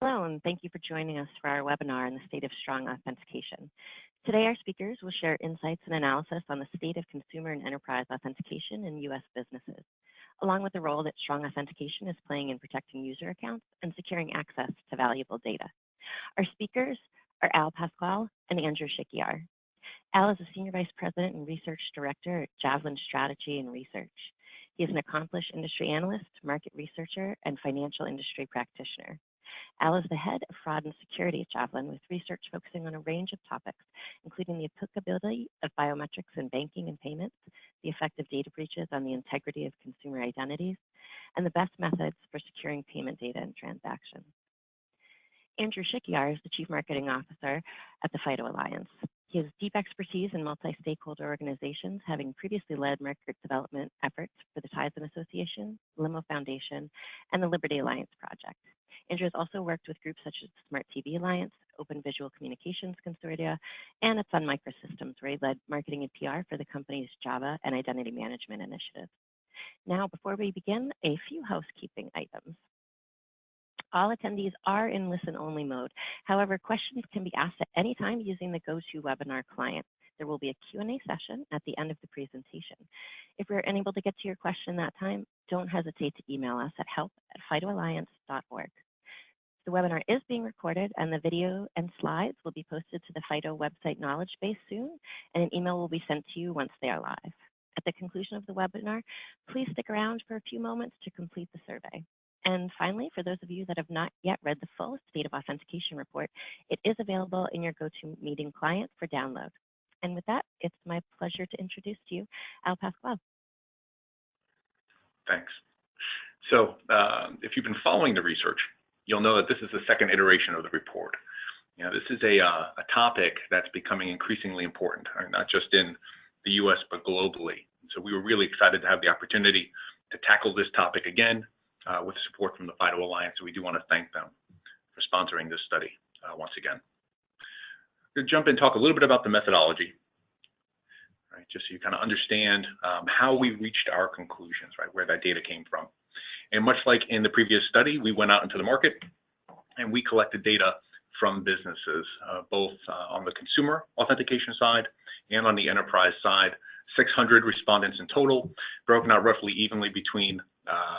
Hello, and thank you for joining us for our webinar on the State of Strong Authentication. Today, our speakers will share insights and analysis on the state of consumer and enterprise authentication in U.S. businesses, along with the role that strong authentication is playing in protecting user accounts and securing access to valuable data. Our speakers are Pascual and Andrew Shikiar. Al is a Senior Vice President and Research Director at Javelin Strategy and Research. He is an accomplished industry analyst, market researcher, and financial industry practitioner. Al is the head of fraud and security at Javelin, with research focusing on a range of topics, including the applicability of biometrics in banking and payments, the effect of data breaches on the integrity of consumer identities, and the best methods for securing payment data and transactions. Andrew Shikiar is the Chief Marketing Officer at the FIDO Alliance. He has deep expertise in multi-stakeholder organizations, having previously led market development efforts for the Tides Association, Limo Foundation, and the Liberty Alliance Project. Andrew has also worked with groups such as the Smart TV Alliance, Open Visual Communications Consortia, and at Sun Microsystems, where he led marketing and PR for the company's Java and identity management initiatives. Now, before we begin, a few housekeeping items. All attendees are in listen-only mode. However, questions can be asked at any time using the GoToWebinar client. There will be a Q&A session at the end of the presentation. If we're unable to get to your question that time, don't hesitate to email us at help@fidoalliance.org. The webinar is being recorded, and the video and slides will be posted to the FIDO website knowledge base soon, and an email will be sent to you once they are live. At the conclusion of the webinar, please stick around for a few moments to complete the survey. And finally, for those of you that have not yet read the full State of Authentication report, it is available in your GoToMeeting client for download. And with that, it's my pleasure to introduce to you Pascual. Thanks. So if you've been following the research, you'll know that this is the second iteration of the report. You know, this is a topic that's becoming increasingly important, not just in the US, but globally. So we were really excited to have the opportunity to tackle this topic again with support from the FIDO Alliance. So we do want to thank them for sponsoring this study once again. We'll jump in and talk a little bit about the methodology, right? Just so you kind of understand how we reached our conclusions, right? Where that data came from. And much like in the previous study, we went out into the market and we collected data from businesses, both on the consumer authentication side and on the enterprise side. 600 respondents in total, broken out roughly evenly between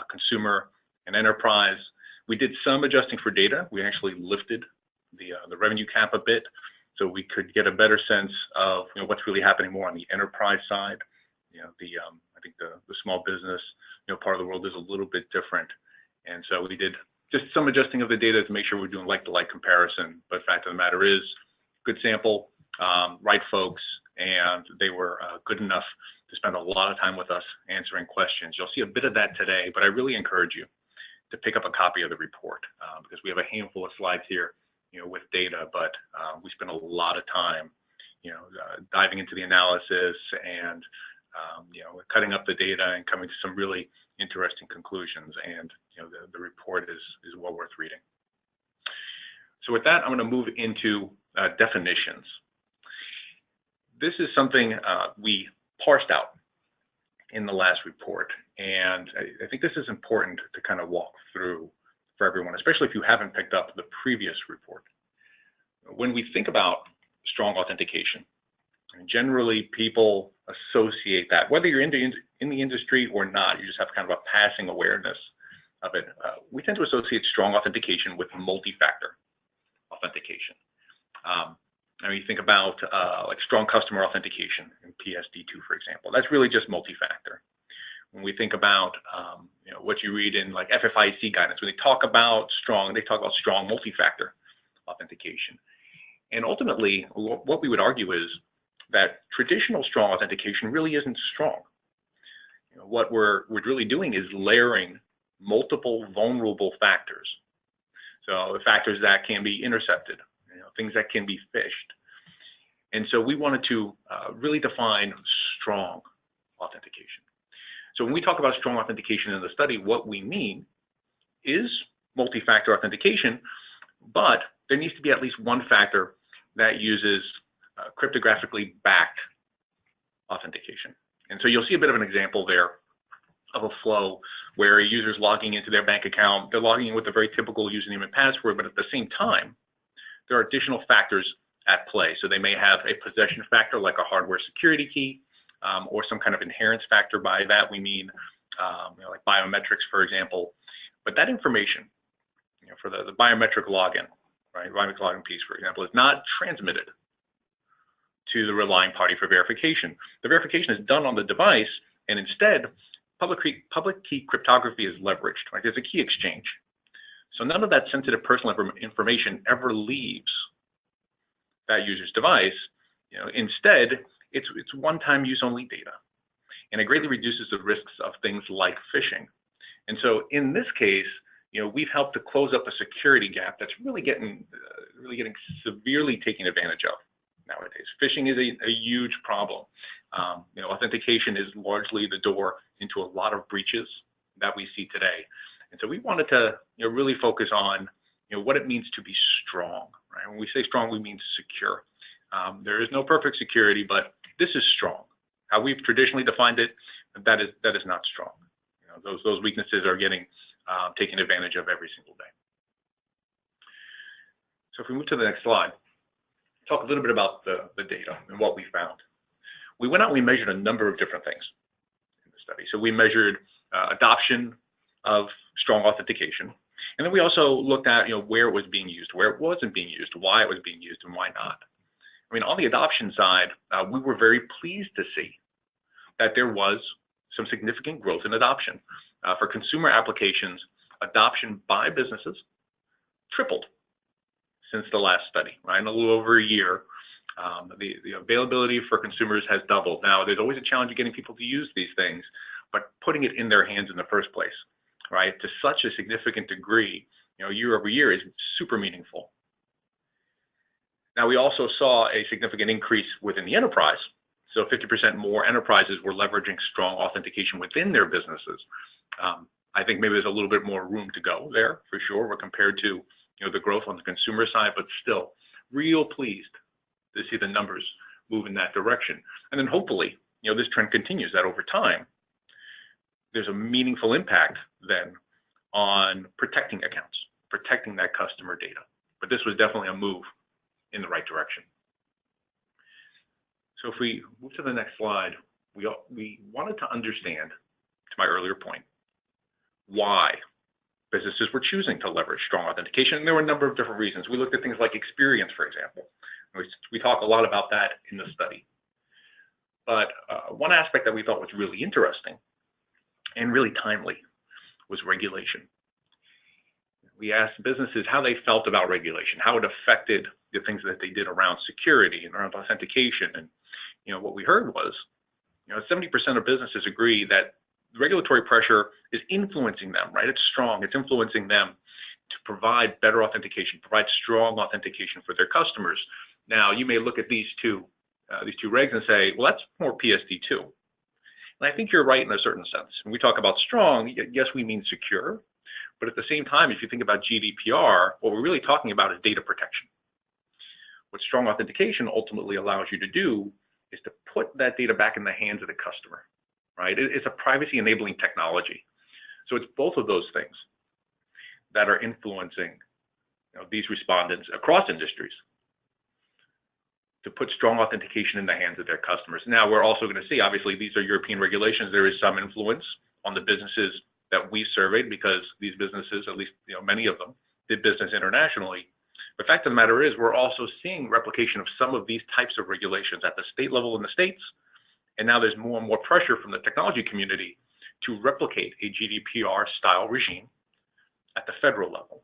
consumer and enterprise. We did some adjusting for data. We actually lifted the revenue cap a bit, so we could get a better sense of what's really happening more on the enterprise side. I think the small business part of the world is a little bit different, and so we did just some adjusting of the data to make sure we're doing like-to-like comparison. But fact of the matter is, good sample, right folks, and they were good enough to spend a lot of time with us answering questions. You'll see a bit of that today, but I really encourage you to pick up a copy of the report because we have a handful of slides here, with data, but we spent a lot of time, diving into the analysis and, cutting up the data and coming to some really interesting conclusions. And, the report is well worth reading. So with that, I'm going to move into definitions. This is something we parsed out in the last report, and I think this is important to kind of walk through for everyone, especially if you haven't picked up the previous report. When we think about strong authentication, generally people associate that, whether you're in the industry or not, you just have kind of a passing awareness of it. We tend to associate strong authentication with multi-factor authentication. You think about like strong customer authentication in PSD2, for example. That's really just multi-factor. When we think about what you read in like FFIEC guidance, when they talk about strong, they talk about strong multi-factor authentication. And ultimately, what we would argue is that traditional strong authentication really isn't strong. What we're really doing is layering multiple vulnerable factors. So the factors that can be intercepted, things that can be phished. And so we wanted to really define strong authentication. So when we talk about strong authentication in the study, what we mean is multi-factor authentication, but there needs to be at least one factor that uses cryptographically backed authentication. And so you'll see a bit of an example there of a flow where a user's logging into their bank account. They're logging in with a very typical username and password, but at the same time, there are additional factors at play. So they may have a possession factor like a hardware security key, or some kind of inherence factor. By that we mean like biometrics, for example. But that information, for the biometric login, right, biometric login piece, for example, is not transmitted to the relying party for verification. The verification is done on the device, and instead, public key cryptography is leveraged. Right? There's a key exchange. So none of that sensitive personal information ever leaves that user's device. Instead, it's one-time use only data, and it greatly reduces the risks of things like phishing. And so in this case, we've helped to close up a security gap that's really getting severely taken advantage of nowadays. Phishing is a huge problem. Authentication is largely the door into a lot of breaches that we see today. And so we wanted to really focus on what it means to be strong. Right? When we say strong, we mean secure. There is no perfect security, but this is strong. How we've traditionally defined it, that is not strong. Those weaknesses are getting taken advantage of every single day. So if we move to the next slide, talk a little bit about the data and what we found. We went out and we measured a number of different things in the study. So we measured adoption of strong authentication, and then we also looked at where it was being used, where it wasn't being used, why it was being used, and why not. I mean, on the adoption side, we were very pleased to see that there was some significant growth in adoption. For consumer applications, adoption by businesses tripled since the last study, right? In a little over a year, the availability for consumers has doubled. Now, there's always a challenge of getting people to use these things, but putting it in their hands in the first place, right, to such a significant degree, year over year is super meaningful. Now, we also saw a significant increase within the enterprise. So 50% more enterprises were leveraging strong authentication within their businesses. I think maybe there's a little bit more room to go there for sure. We're compared to the growth on the consumer side, but still real pleased to see the numbers move in that direction. And then hopefully, this trend continues, that over time, there's a meaningful impact then on protecting accounts, protecting that customer data. But this was definitely a move in the right direction. So if we move to the next slide, we wanted to understand, to my earlier point, why businesses were choosing to leverage strong authentication. And there were a number of different reasons. We looked at things like experience, for example. We talk a lot about that in the study. But one aspect that we thought was really interesting and really timely was regulation. We asked businesses how they felt about regulation, how it affected the things that they did around security and around authentication. And what we heard was 70% of businesses agree that regulatory pressure is influencing them, right? It's strong. It's influencing them to provide better authentication, provide strong authentication for their customers. Now, you may look at these two regs and say, well, that's more PSD2. And I think you're right in a certain sense. When we talk about strong, yes, we mean secure. But at the same time, if you think about GDPR, what we're really talking about is data protection. What strong authentication ultimately allows you to do is to put that data back in the hands of the customer, right? It's a privacy-enabling technology. So it's both of those things that are influencing these respondents across industries to put strong authentication in the hands of their customers. Now, we're also going to see, obviously, these are European regulations. There is some influence on the businesses that we surveyed because these businesses, at least many of them, did business internationally. The fact of the matter is we're also seeing replication of some of these types of regulations at the state level in the States. And now there's more and more pressure from the technology community to replicate a GDPR-style regime at the federal level.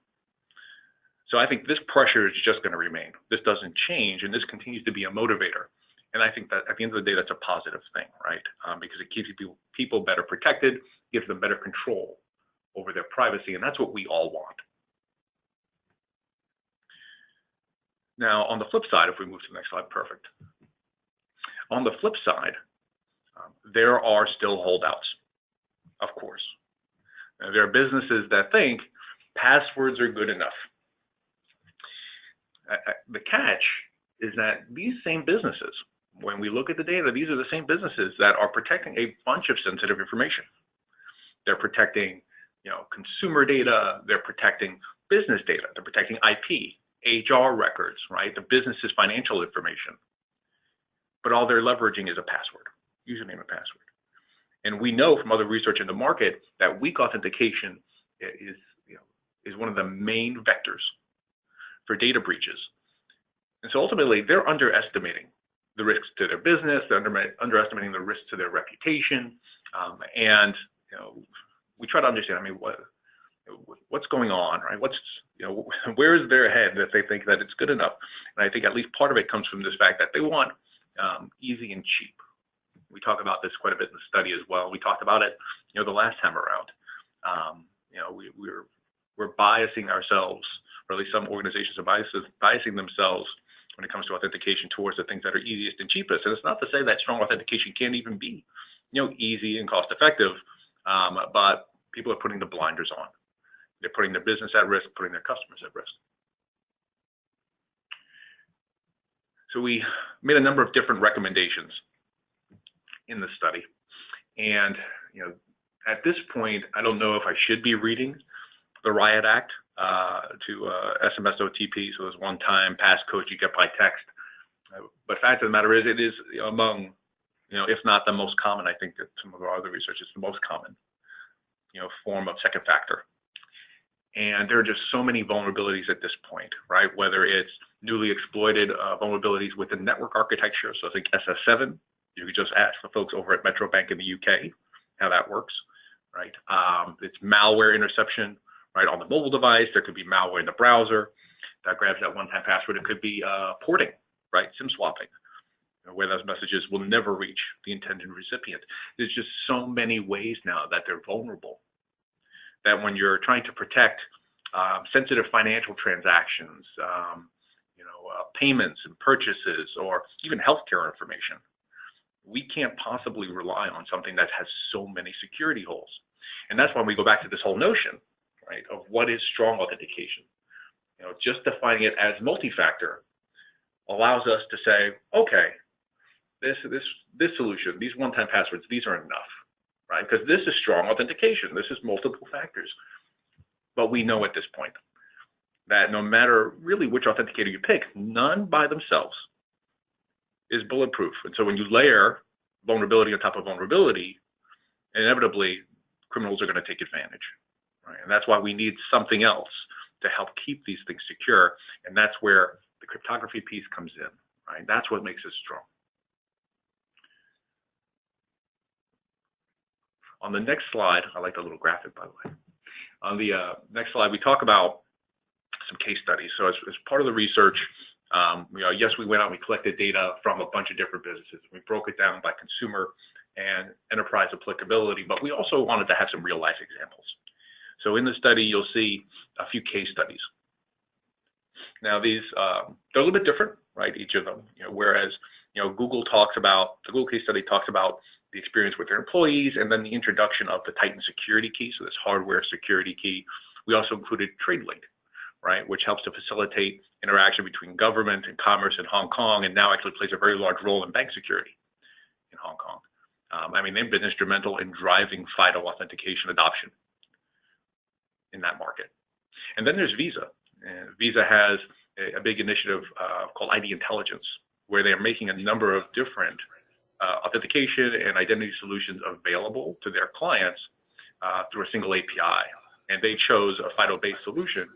So I think this pressure is just going to remain. This doesn't change, and this continues to be a motivator. And I think that at the end of the day, that's a positive thing, right? Because it keeps people better protected, gives them better control over their privacy, and that's what we all want. Now, on the flip side, if we move to the next slide, perfect. On the flip side, there are still holdouts, of course. Now, there are businesses that think passwords are good enough. The catch is that these same businesses, when we look at the data, these are the same businesses that are protecting a bunch of sensitive information. They're protecting, consumer data. They're protecting business data. They're protecting IP, HR records, right? The business's financial information. But all they're leveraging is a password, username and password. And we know from other research in the market that weak authentication is one of the main vectors for data breaches. And so ultimately, they're underestimating the risks to their business. They're underestimating the risks to their reputation. We try to understand. I mean, what's going on, right? Where is their head that they think that it's good enough? And I think at least part of it comes from this fact that they want easy and cheap. We talk about this quite a bit in the study as well. We talked about it, the last time around. We're biasing ourselves, or at least some organizations are biasing themselves when it comes to authentication towards the things that are easiest and cheapest. And it's not to say that strong authentication can't even be, easy and cost effective, but people are putting the blinders on. They're putting their business at risk, putting their customers at risk. So we made a number of different recommendations in the study. And, at this point, I don't know if I should be reading the Riot Act to SMS OTP, so there's one-time passcode you get by text. But fact of the matter is, it is among, if not the most common, I think that some of our other research is the most common, form of second factor. And there are just so many vulnerabilities at this point, right? Whether it's newly exploited vulnerabilities within network architecture, so I think SS7, you could just ask the folks over at Metro Bank in the UK how that works, right? It's malware interception, right, on the mobile device. There could be malware in the browser that grabs that one-time password. It could be porting, right, SIM swapping, where those messages will never reach the intended recipient. There's just so many ways now that they're vulnerable, that when you're trying to protect sensitive financial transactions, payments and purchases, or even healthcare information, we can't possibly rely on something that has so many security holes. And that's why we go back to this whole notion, right, of what is strong authentication. Just defining it as multi-factor allows us to say, okay, this solution, these one-time passwords, these are enough, right? Because this is strong authentication. This is multiple factors. But we know at this point that no matter really which authenticator you pick, none by themselves is bulletproof. And so when you layer vulnerability on top of vulnerability, inevitably criminals are going to take advantage, right? And that's why we need something else to help keep these things secure. And that's where the cryptography piece comes in, right? That's what makes us strong. On the next slide, I like the little graphic, by the way. On the next slide, we talk about some case studies. So as part of the research, yes, we went out and we collected data from a bunch of different businesses. We broke it down by consumer and enterprise applicability, but we also wanted to have some real life examples. So in the study, you'll see a few case studies. Now they're a little bit different, right? Each of them, whereas, the Google case study talks about the experience with their employees and then the introduction of the Titan security key, so this hardware security key. We also included TradeLink, right, which helps to facilitate interaction between government and commerce in Hong Kong, and now actually plays a very large role in bank security in Hong Kong. They've been instrumental in driving FIDO authentication adoption in that market. And then there's Visa. Visa has a big initiative called ID Intelligence, where they're making a number of different authentication and identity solutions available to their clients through a single API. And they chose a FIDO-based solution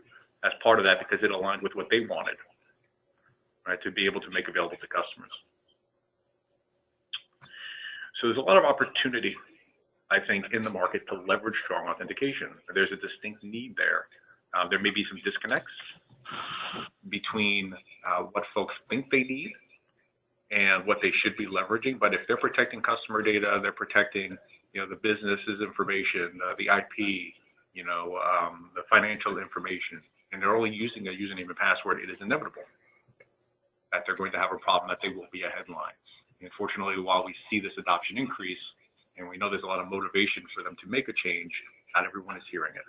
as part of that because it aligned with what they wanted, right, to be able to make available to customers. So there's a lot of opportunity, I think, in the market to leverage strong authentication. There's a distinct need there. There may be some disconnects between what folks think they need and what they should be leveraging. But if they're protecting customer data, they're protecting, the business's information, the IP, the financial information, and they're only using a username and password, it is inevitable that they're going to have a problem, that they will be a headline. And fortunately, while we see this adoption increase, and we know there's a lot of motivation for them to make a change, not everyone is hearing it.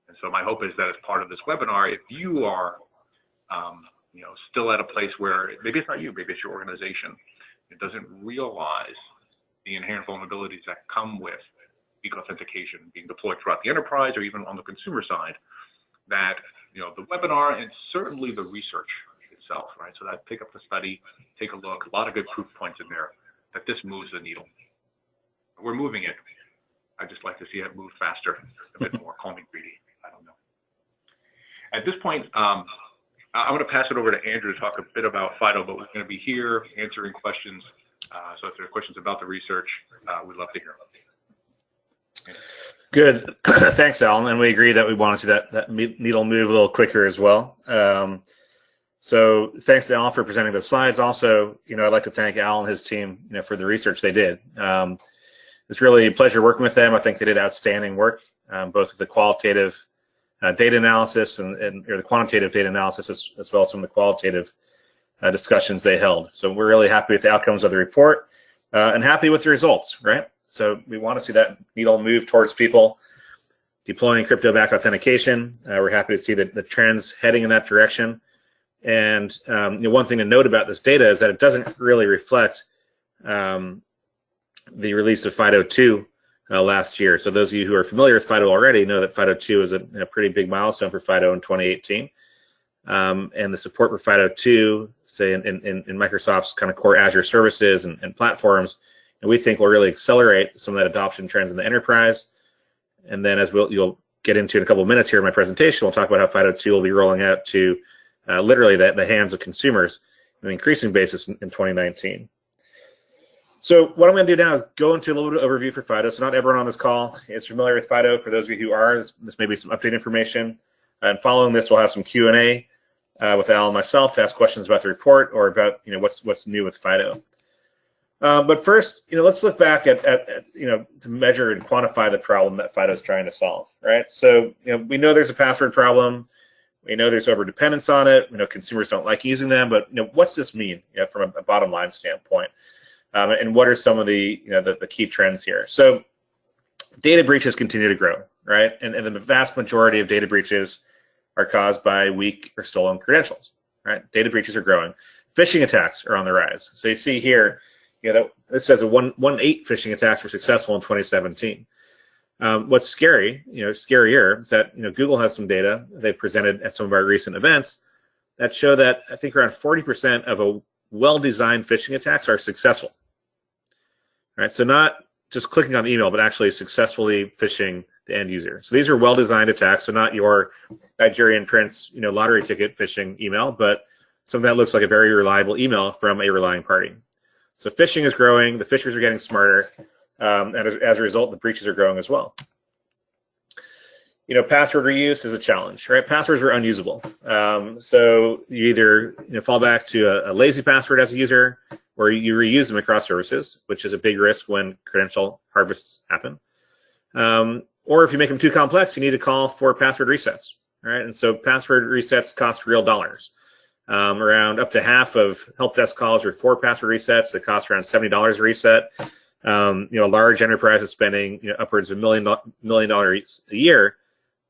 And so my hope is that as part of this webinar, if you are still at a place where maybe it's not you, maybe it's your organization, it doesn't realize the inherent vulnerabilities that come with weak authentication being deployed throughout the enterprise or even on the consumer side, that the webinar and certainly the research itself, right? So that pick up the study, take a look, a lot of good proof points in there that this moves the needle. We're moving it. I'd just like to see it move faster, a bit more. Call me greedy. I don't know. At this point, I'm going to pass it over to Andrew to talk a bit about FIDO, but we're going to be here answering questions. So if there are questions about the research, we'd love to hear them. Good. Thanks, Alan. And we agree that we want to see that needle move a little quicker as well. So thanks to Alan for presenting the slides. Also, I'd like to thank Alan and his team, for the research they did. It's really a pleasure working with them. I think they did outstanding work, both with the qualitative data analysis or the quantitative data analysis, as well as some of the qualitative discussions they held. So we're really happy with the outcomes of the report and happy with the results, right? So we want to see that needle move towards people deploying crypto-backed authentication. We're happy to see the trends heading in that direction. And one thing to note about this data is that it doesn't really reflect the release of FIDO 2 last year. So those of you who are familiar with FIDO already know that FIDO 2 is a pretty big milestone for FIDO in 2018. And the support for FIDO 2, say in Microsoft's kind of core Azure services and platforms, and we think will really accelerate some of that adoption trends in the enterprise. And then as you'll get into in a couple of minutes here in my presentation, we'll talk about how FIDO 2 will be rolling out to literally the hands of consumers on an increasing basis in 2019. So what I'm going to do now is go into a little bit of overview for FIDO. So not everyone on this call is familiar with FIDO. For those of you who are, this may be some update information. And following this, we'll have some Q&A with Al and myself to ask questions about the report or about what's new with FIDO. But first, let's look back at to measure and quantify the problem that FIDO is trying to solve, right? So we know there's a password problem. We know there's over dependence on it. We know consumers don't like using them. But what's this mean from a bottom line standpoint? And what are some of the the key trends here? So data breaches continue to grow, right? And the vast majority of data breaches are caused by weak or stolen credentials, right? Data breaches are growing. Phishing attacks are on the rise. So you see here, that this says 1.8 phishing attacks were successful in 2017. What's scarier is that Google has some data they've presented at some of our recent events that show that I think around 40% of a well-designed phishing attacks are successful. Right, so not just clicking on the email, but actually successfully phishing the end user. So these are well-designed attacks, so not your Nigerian prince, lottery ticket phishing email, but something that looks like a very reliable email from a relying party. So phishing is growing, the phishers are getting smarter, and as a result, the breaches are growing as well. Password reuse is a challenge, right? Passwords are unusable. So you either fall back to a lazy password as a user, or you reuse them across services, which is a big risk when credential harvests happen. Or if you make them too complex, you need to call for password resets, right? And so password resets cost real dollars. Around up to half of help desk calls are for password resets. They cost around $70 a reset. A large enterprise is spending upwards of $1 million a year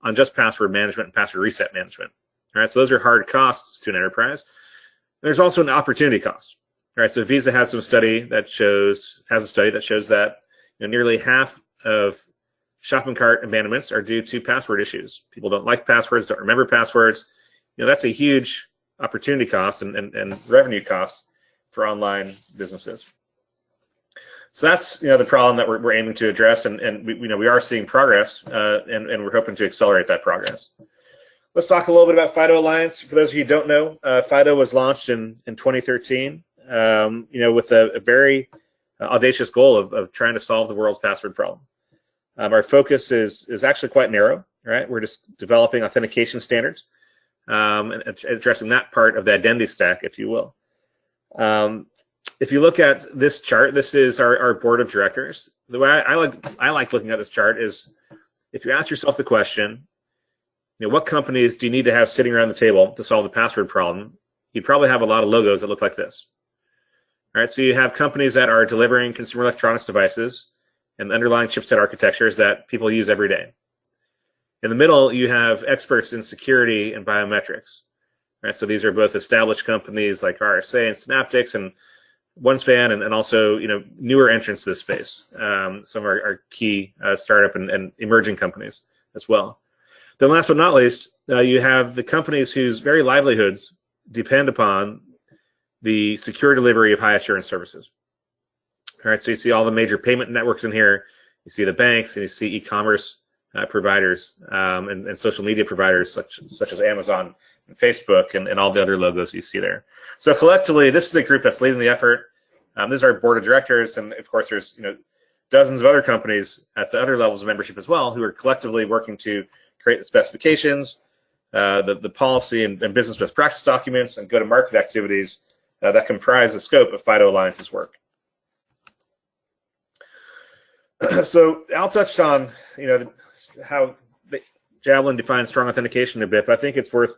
on just password management and password reset management. All right, so those are hard costs to an enterprise. There's also an opportunity cost. All right, so Visa has a study that shows that nearly half of shopping cart abandonments are due to password issues. People don't like passwords, don't remember passwords. That's a huge opportunity cost and revenue cost for online businesses. So that's the problem that we're aiming to address, and we are seeing progress, and we're hoping to accelerate that progress. Let's talk a little bit about FIDO Alliance. For those of you who don't know, FIDO was launched in 2013, with a very audacious goal of trying to solve the world's password problem. Our focus is actually quite narrow, right? We're just developing authentication standards and addressing that part of the identity stack, if you will. If you look at this chart, this is our board of directors. The way I like looking at this chart is, if you ask yourself the question, what companies do you need to have sitting around the table to solve the password problem? You'd probably have a lot of logos that look like this. All right, so you have companies that are delivering consumer electronics devices and the underlying chipset architectures that people use every day. In the middle, you have experts in security and biometrics. Right, so these are both established companies like RSA and Synaptics, and OneSpan and also newer entrants to this space. Some of our key startup and emerging companies as well. Then last but not least, you have the companies whose very livelihoods depend upon the secure delivery of high assurance services. All right, so you see all the major payment networks in here. You see the banks, and you see e-commerce providers and social media providers such as Amazon and Facebook and all the other logos you see there. So collectively, this is a group that's leading the effort. This is our board of directors, and of course, there's dozens of other companies at the other levels of membership as well who are collectively working to create the specifications, the policy and business best practice documents, and go-to-market activities that comprise the scope of FIDO Alliance's work. So Al touched on how Javelin defines strong authentication a bit, but I think it's worth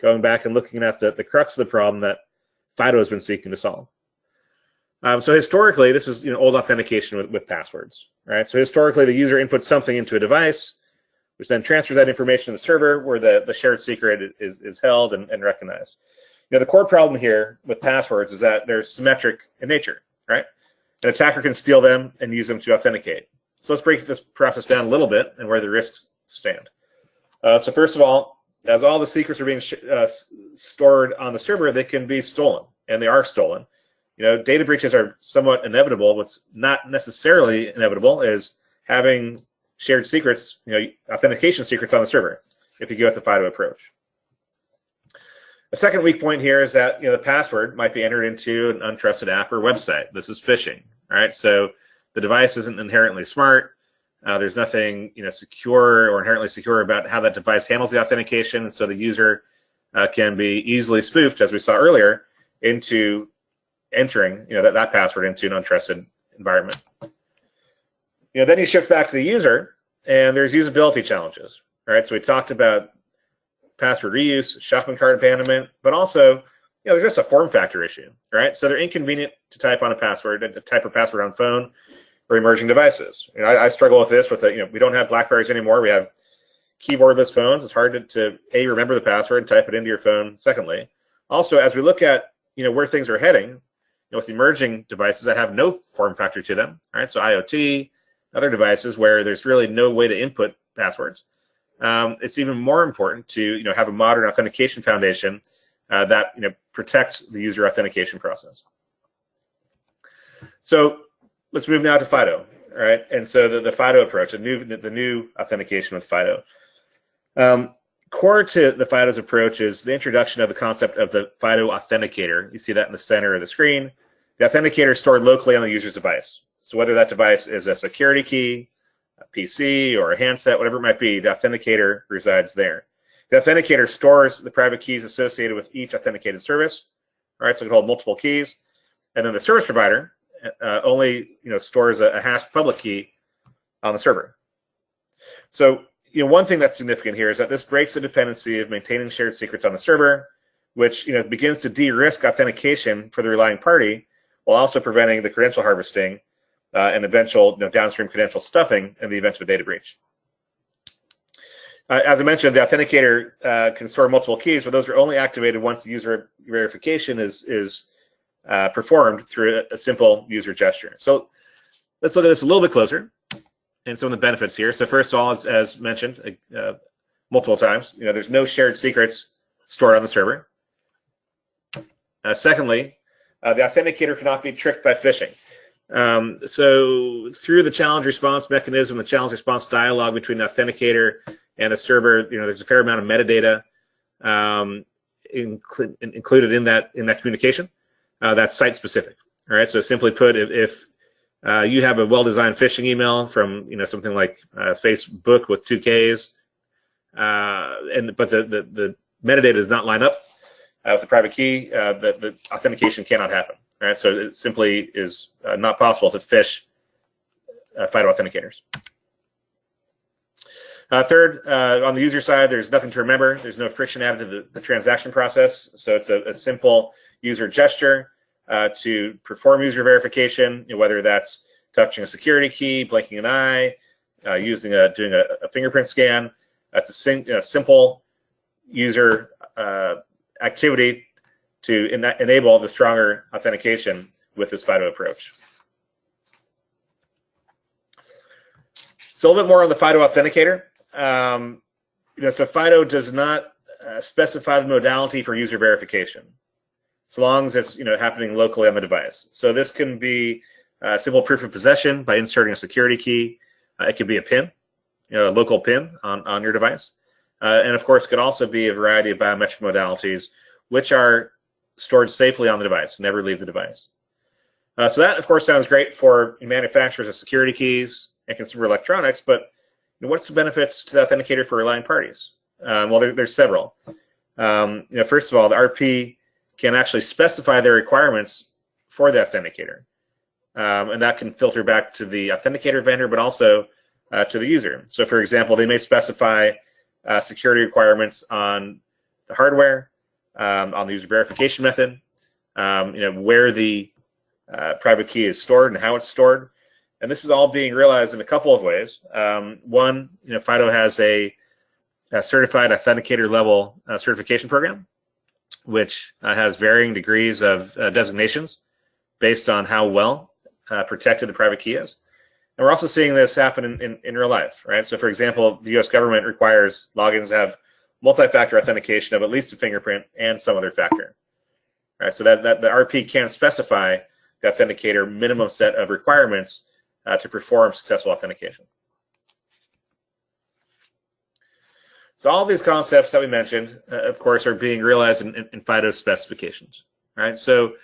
going back and looking at the crux of the problem that FIDO has been seeking to solve. So historically, this is old authentication with passwords, right? So historically, the user inputs something into a device, which then transfers that information to the server where the shared secret is held and recognized. The core problem here with passwords is that they're symmetric in nature, right? An attacker can steal them and use them to authenticate. So let's break this process down a little bit and where the risks stand. So first of all, as all the secrets are being stored on the server, they can be stolen, and they are stolen. Data breaches are somewhat inevitable. What's not necessarily inevitable is having shared secrets, authentication secrets on the server, if you go with the FIDO approach. A second weak point here is that the password might be entered into an untrusted app or website. This is phishing, right? So the device isn't inherently smart. There's nothing secure or inherently secure about how that device handles the authentication, so the user can be easily spoofed, as we saw earlier, into entering that password into an untrusted environment. Then you shift back to the user, and there's usability challenges, right? So we talked about password reuse, shopping cart abandonment, but also there's just a form factor issue, right? So they're inconvenient to type on a password, to type a password on phone or emerging devices. I struggle with this. We don't have BlackBerrys anymore. We have keyboardless phones. It's hard to A, remember the password and type it into your phone. Secondly, also as we look at where things are heading, with emerging devices that have no form factor to them, right? So IoT, other devices where there's really no way to input passwords. It's even more important to have a modern authentication foundation that protects the user authentication process. So let's move now to FIDO, right? And so the FIDO approach, the new authentication with FIDO. Core to the FIDO's approach is the introduction of the concept of the FIDO authenticator. You see that in the center of the screen. The authenticator is stored locally on the user's device. So whether that device is a security key, a PC, or a handset, whatever it might be, the authenticator resides there. The authenticator stores the private keys associated with each authenticated service, right? So it can hold multiple keys. And then the service provider only stores a hashed public key on the server. So one thing that's significant here is that this breaks the dependency of maintaining shared secrets on the server, which begins to de-risk authentication for the relying party, while also preventing the credential harvesting and eventual downstream credential stuffing in the event of a data breach. As I mentioned, the authenticator can store multiple keys, but those are only activated once the user verification is performed through a simple user gesture. So let's look at this a little bit closer and some of the benefits here. So first of all, as mentioned multiple times, there's no shared secrets stored on the server. Secondly, the authenticator cannot be tricked by phishing. So through the challenge response mechanism, the challenge response dialogue between the authenticator and the server, there's a fair amount of metadata included in that communication that's site specific. All right. So simply put, if you have a well-designed phishing email from something like Facebook with 2 Ks, but the metadata does not line up with the private key, the authentication cannot happen. Right, so it simply is not possible to phish FIDO authenticators. Third, on the user side, there's nothing to remember. There's no friction added to the transaction process. So it's a simple user gesture to perform user verification, whether that's touching a security key, blinking an eye, doing a fingerprint scan. That's a simple user activity to enable the stronger authentication with this FIDO approach. So a little bit more on the FIDO Authenticator. So FIDO does not specify the modality for user verification, so long as it's happening locally on the device. So this can be a simple proof of possession by inserting a security key. It could be a PIN, a local PIN on your device, and of course, it could also be a variety of biometric modalities, which are stored safely on the device, never leave the device. So that, of course, sounds great for manufacturers of security keys and consumer electronics, but what's the benefits to the authenticator for relying parties? Well, there's several. First of all, the RP can actually specify their requirements for the authenticator, and that can filter back to the authenticator vendor, but also to the user. So, for example, they may specify security requirements on the hardware, on the user verification method, where the private key is stored and how it's stored. And this is all being realized in a couple of ways. One, FIDO has a certified authenticator level certification program, which has varying degrees of designations based on how well protected the private key is. And we're also seeing this happen in real life, right? So, for example, the U.S. government requires logins to have multi-factor authentication of at least a fingerprint and some other factor, right? So that the RP can specify the authenticator minimum set of requirements to perform successful authentication. So all these concepts that we mentioned, of course, are being realized in FIDO specifications, right? So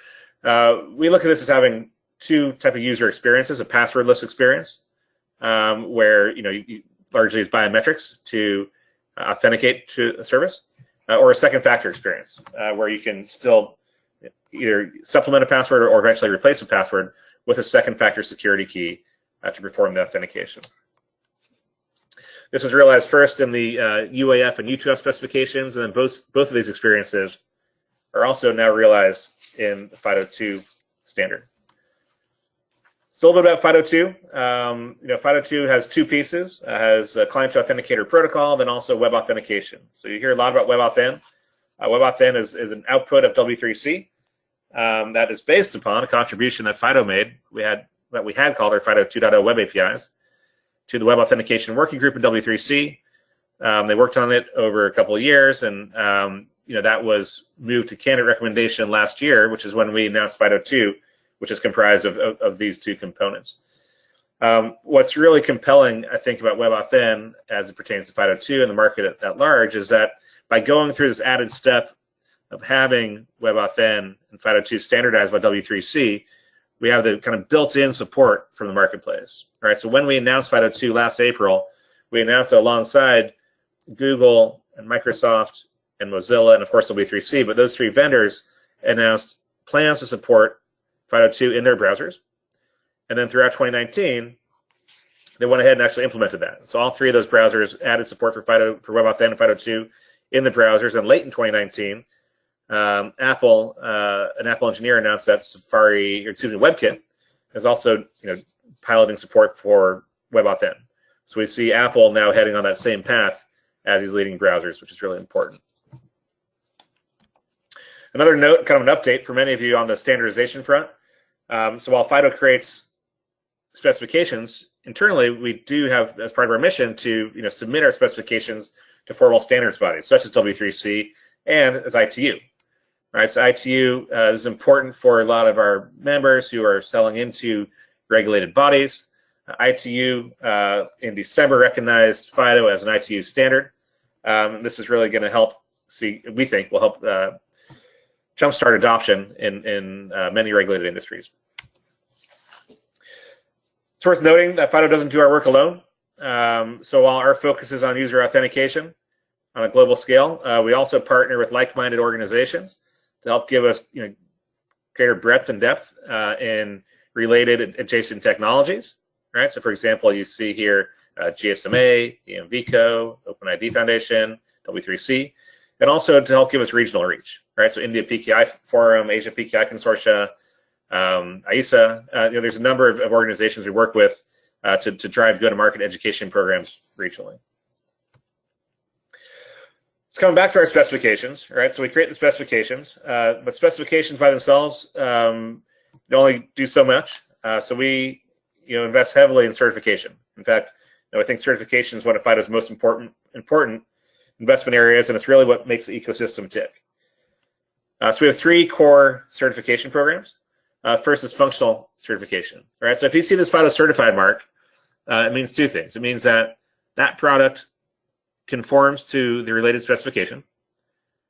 we look at this as having two types of user experiences: a passwordless experience, where you largely use biometrics to authenticate to a service, or a second factor experience, where you can still either supplement a password or eventually replace a password with a second factor security key to perform the authentication. This was realized first in the UAF and U2F specifications, and then both of these experiences are also now realized in the FIDO 2 standard. So a little bit about FIDO 2. FIDO 2 has two pieces. It has a client to authenticator protocol, then also web authentication. So you hear a lot about WebAuthn. WebAuthn is an output of W3C that is based upon a contribution that FIDO made. We had called our FIDO 2.0 web APIs to the web authentication working group in W3C. They worked on it over a couple of years, and that was moved to candidate recommendation last year, which is when we announced FIDO 2, which is comprised of these two components. What's really compelling, I think, about WebAuthn as it pertains to FIDO 2 and the market at large is that by going through this added step of having WebAuthn and FIDO 2 standardized by W3C, we have the kind of built-in support from the marketplace. All right, so when we announced FIDO 2 last April, we announced it alongside Google and Microsoft and Mozilla and, of course, W3C, but those three vendors announced plans to support FIDO 2 in their browsers. And then throughout 2019, they went ahead and actually implemented that. So all three of those browsers added support for WebAuthn and FIDO 2 in the browsers. And late in 2019, an Apple engineer announced that WebKit is also piloting support for WebAuthn. So we see Apple now heading on that same path as these leading browsers, which is really important. Another note, kind of an update for many of you on the standardization front. So while FIDO creates specifications internally, we do have, as part of our mission, to submit our specifications to formal standards bodies such as W3C and as ITU. Right, so ITU is important for a lot of our members who are selling into regulated bodies. ITU in December recognized FIDO as an ITU standard. This is really going to help. We think will help jumpstart adoption in many regulated industries. It's worth noting that FIDO doesn't do our work alone. So while our focus is on user authentication on a global scale, we also partner with like-minded organizations to help give us greater breadth and depth in related adjacent technologies. Right. So, for example, you see here GSMA, EMVCO, OpenID Foundation, W3C, and also to help give us regional reach. Right. So, India PKI Forum, Asia PKI Consortia, ISA. There's a number of organizations we work with to drive go-to-market education programs regionally. So coming back to our specifications, right? So we create the specifications, but specifications by themselves, only do so much. So we invest heavily in certification. In fact, I think certification is one of FIDO's most important investment areas, and it's really what makes the ecosystem tick. So we have 3 core certification programs. First is functional certification. Right? So if you see this FIDO certified mark, it means 2 things. It means that product conforms to the related specification,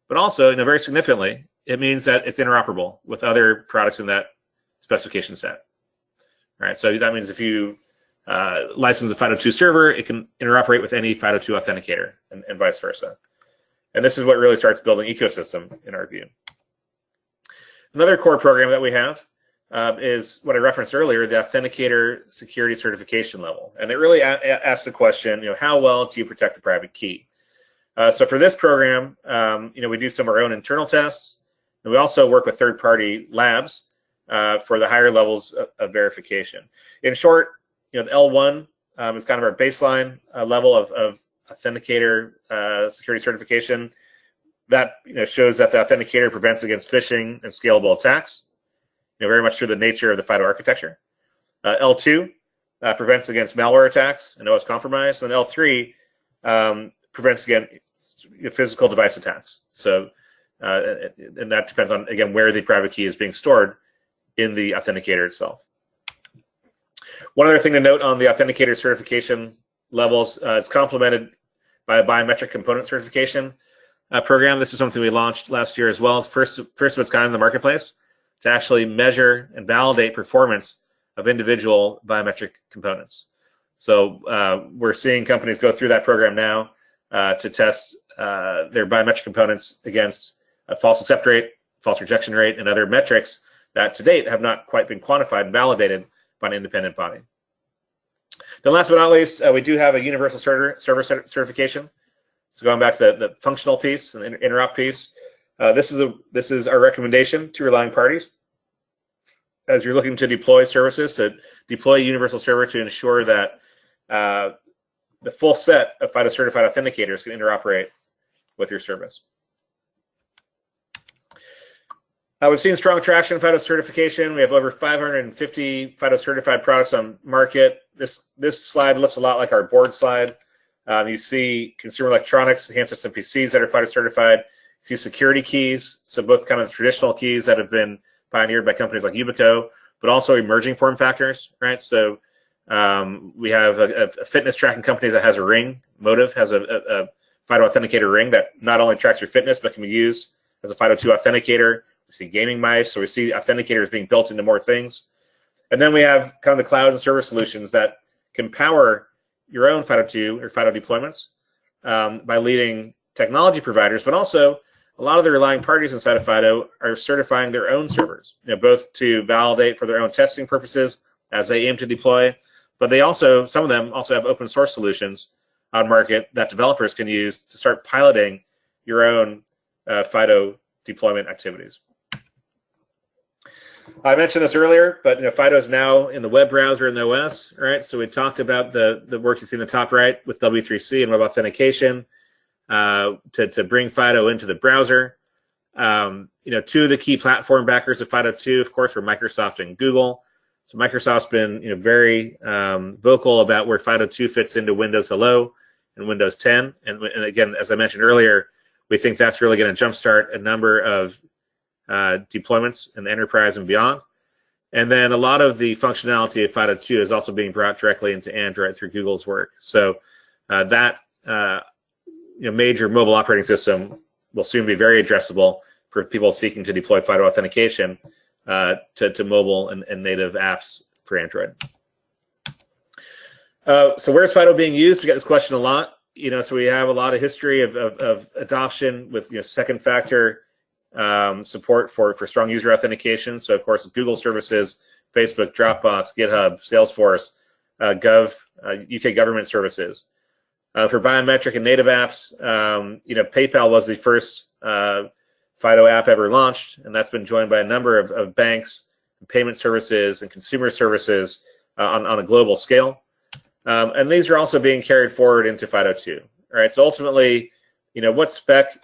but also, very significantly, it means that it's interoperable with other products in that specification set. Right? So that means if you license a FIDO2 server, it can interoperate with any FIDO2 authenticator, and vice versa. And this is what really starts building ecosystem in our view. Another core program that we have is what I referenced earlier, the Authenticator Security Certification level. And it really asks the question, how well do you protect the private key? So for this program, we do some of our own internal tests, and we also work with third-party labs for the higher levels of verification. In short, L1 is kind of our baseline level of Authenticator Security Certification. That shows that the authenticator prevents against phishing and scalable attacks, very much through the nature of the FIDO architecture. L2 prevents against malware attacks and OS compromise, and L3 prevents against physical device attacks. So, and that depends on, again, where the private key is being stored in the authenticator itself. One other thing to note on the authenticator certification levels, it's complemented by a biometric component certification program. This is something we launched last year as well. It's first of its kind in the marketplace to actually measure and validate performance of individual biometric components. So we're seeing companies go through that program now to test their biometric components against a false accept rate, false rejection rate, and other metrics that to date have not quite been quantified and validated by an independent body. Then last but not least, we do have a universal server certification. So going back to the functional piece and the interop piece, this is our recommendation to relying parties as you're looking to deploy services, to deploy a universal server to ensure that the full set of FIDO certified authenticators can interoperate with your service. We've seen strong traction in FIDO certification. We have over 550 FIDO certified products on market. This slide looks a lot like our board slide. You see consumer electronics, hand system PCs that are FIDO certified. You see security keys, so both kind of traditional keys that have been pioneered by companies like Yubico, but also emerging form factors, right? So we have a fitness tracking company that has a ring. Motive has a FIDO authenticator ring that not only tracks your fitness, but can be used as a FIDO2 authenticator. We see gaming mice, so we see authenticators being built into more things. And then we have kind of the cloud and service solutions that can power your own FIDO2 or FIDO deployments by leading technology providers, but also a lot of the relying parties inside of FIDO are certifying their own servers, both to validate for their own testing purposes as they aim to deploy, but they also, some of them also have open source solutions on market that developers can use to start piloting your own FIDO deployment activities. I mentioned this earlier, but FIDO is now in the web browser in the OS, right? So we talked about the work you see in the top right with W3C and web authentication to bring FIDO into the browser. Two of the key platform backers of FIDO2, of course, were Microsoft and Google. So Microsoft's been very vocal about where FIDO2 fits into Windows Hello and Windows 10. And again, as I mentioned earlier, we think that's really going to jumpstart a number of deployments in the enterprise and beyond. And then a lot of the functionality of FIDO2 is also being brought directly into Android through Google's work. So that major mobile operating system will soon be very addressable for people seeking to deploy FIDO authentication to mobile and native apps for Android. So where's FIDO being used? We get this question a lot. So we have a lot of history of adoption with second factor support for strong user authentication. So of course, Google services, Facebook, Dropbox, GitHub, Salesforce, UK government services. For biometric and native apps, PayPal was the first FIDO app ever launched, and that's been joined by a number of banks, payment services, and consumer services on a global scale. And these are also being carried forward into FIDO2. All right, so ultimately, what spec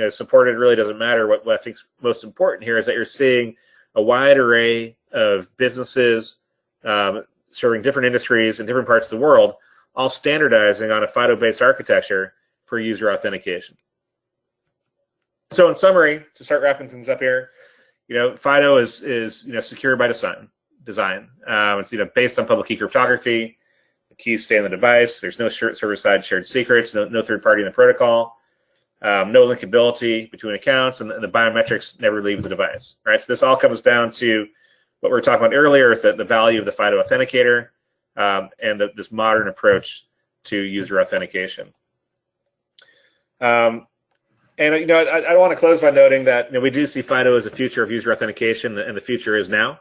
supported really doesn't matter. What I think is most important here is that you're seeing a wide array of businesses serving different industries in different parts of the world, all standardizing on a FIDO-based architecture for user authentication. So in summary, to start wrapping things up here, FIDO is secure by design. It's based on public key cryptography. The keys stay on the device. There's no server-side shared secrets. No third party in the protocol. No linkability between accounts, and the biometrics never leave the device. Right. So this all comes down to what we were talking about earlier, the value of the FIDO authenticator and this modern approach to user authentication. And I want to close by noting that we do see FIDO as a future of user authentication, and the future is now.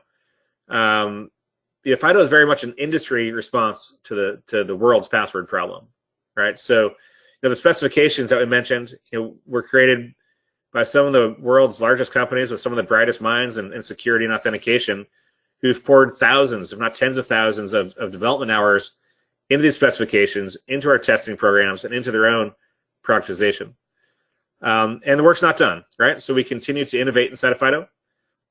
FIDO is very much an industry response to the world's password problem, right? So the specifications that we mentioned, were created by some of the world's largest companies with some of the brightest minds in security and authentication, who've poured thousands, if not tens of thousands, of development hours into these specifications, into our testing programs, and into their own productization. And the work's not done, right? So we continue to innovate inside of FIDO.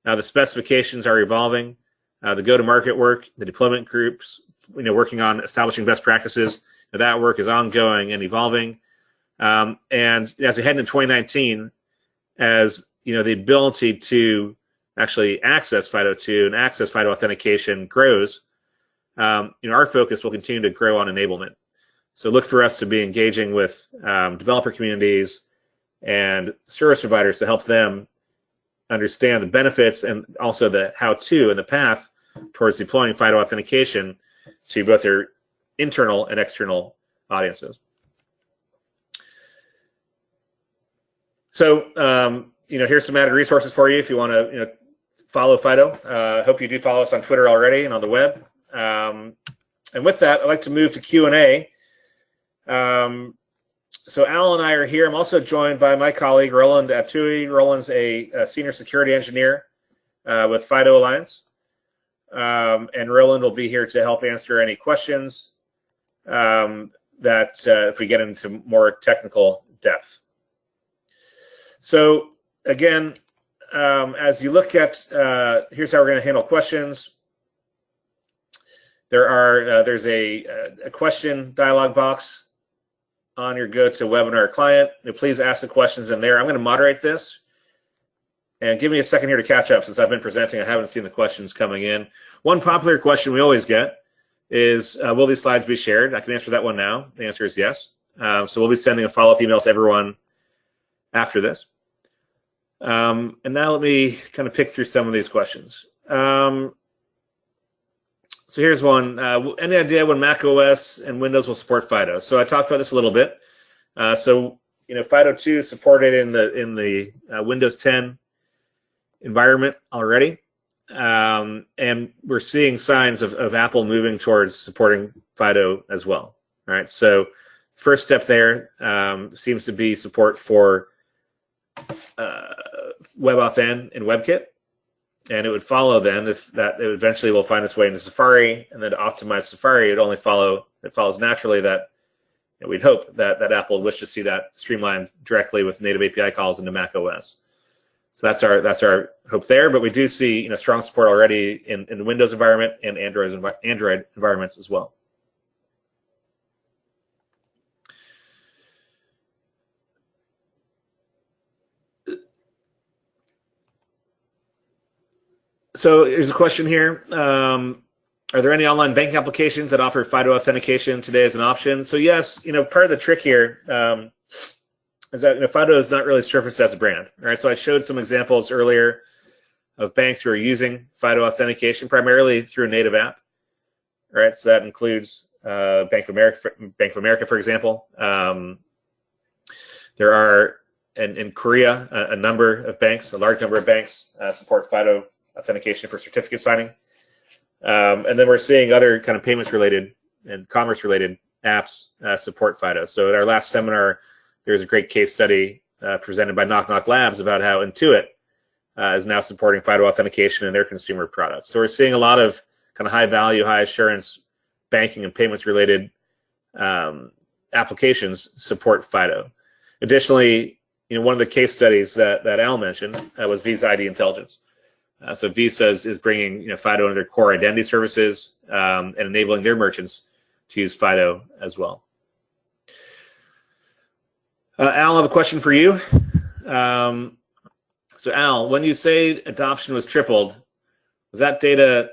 The specifications are evolving. The go-to-market work, the deployment groups, working on establishing best practices, that work is ongoing and evolving. And as we head into 2019, as the ability to actually access FIDO2 and access FIDO authentication grows, our focus will continue to grow on enablement. So look for us to be engaging with developer communities and service providers to help them understand the benefits and also the how-to and the path towards deploying FIDO authentication to both their internal and external audiences. So, here's some added resources for you if you want to, follow FIDO. Hope you do follow us on Twitter already and on the web. And with that, I'd like to move to Q&A. So Al and I are here. I'm also joined by my colleague, Roland Aptui. Roland's a senior security engineer with FIDO Alliance. And Roland will be here to help answer any questions that if we get into more technical depth. So again, as you look at, here's how we're going to handle questions. There's a question dialog box on your GoToWebinar client. Please ask the questions in there. I'm going to moderate this. And give me a second here to catch up since I've been presenting. I haven't seen the questions coming in. One popular question we always get is, will these slides be shared? I can answer that one now. The answer is yes. So we'll be sending a follow-up email to everyone after this. And now let me kind of pick through some of these questions. So here's one. Any idea when Mac OS and Windows will support FIDO? So I talked about this a little bit. So FIDO2 supported in the Windows 10 environment already, and we're seeing signs of Apple moving towards supporting FIDO as well. All right. So first step there seems to be support for WebAuthn and WebKit. And it would follow then if that it eventually will find its way into Safari, and then to optimize Safari, it follows naturally that we'd hope that Apple would wish to see that streamlined directly with native API calls into Mac OS. So that's our hope there. But we do see strong support already in the Windows environment and Android environments as well. So here's a question here. Are there any online banking applications that offer FIDO authentication today as an option? So yes, part of the trick here is that FIDO is not really surfaced as a brand. Right? So I showed some examples earlier of banks who are using FIDO authentication primarily through a native app. Right? So that includes Bank of America, for example. There are in Korea a large number of banks support FIDO authentication for certificate signing. And then we're seeing other kind of payments related and commerce related apps support FIDO. So at our last seminar, there's a great case study presented by Knock Knock Labs about how Intuit is now supporting FIDO authentication in their consumer products. So we're seeing a lot of kind of high value, high assurance banking and payments related applications support FIDO. Additionally, one of the case studies that Al mentioned was Visa ID Intelligence. So Visa is bringing FIDO into their core identity services and enabling their merchants to use FIDO as well. Al, I have a question for you. So Al, when you say adoption was tripled, was that data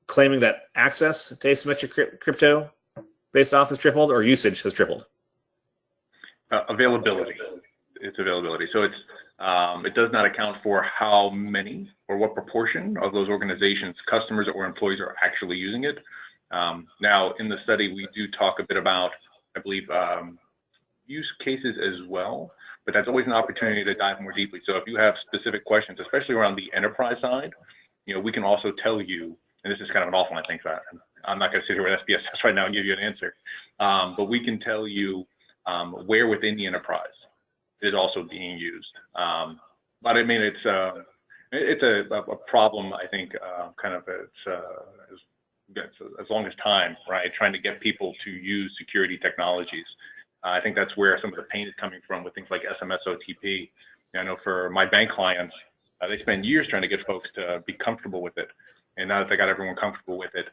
claiming that access to asymmetric crypto based off has tripled, or usage has tripled? Availability. It's availability. So it's it does not account for how many or what proportion of those organizations, customers or employees, are actually using it. Now, in the study, we do talk a bit about, I believe, use cases as well, but that's always an opportunity to dive more deeply. So if you have specific questions, especially around the enterprise side, we can also tell you, and this is kind of an offline thing, so I'm not going to sit here with SPSS right now and give you an answer, but we can tell you where within the enterprise is also being used. But I mean, it's a problem, I think, kind of as long as time, right? Trying to get people to use security technologies. I think that's where some of the pain is coming from with things like SMS OTP. I know for my bank clients, they spend years trying to get folks to be comfortable with it. And now that they got everyone comfortable with it,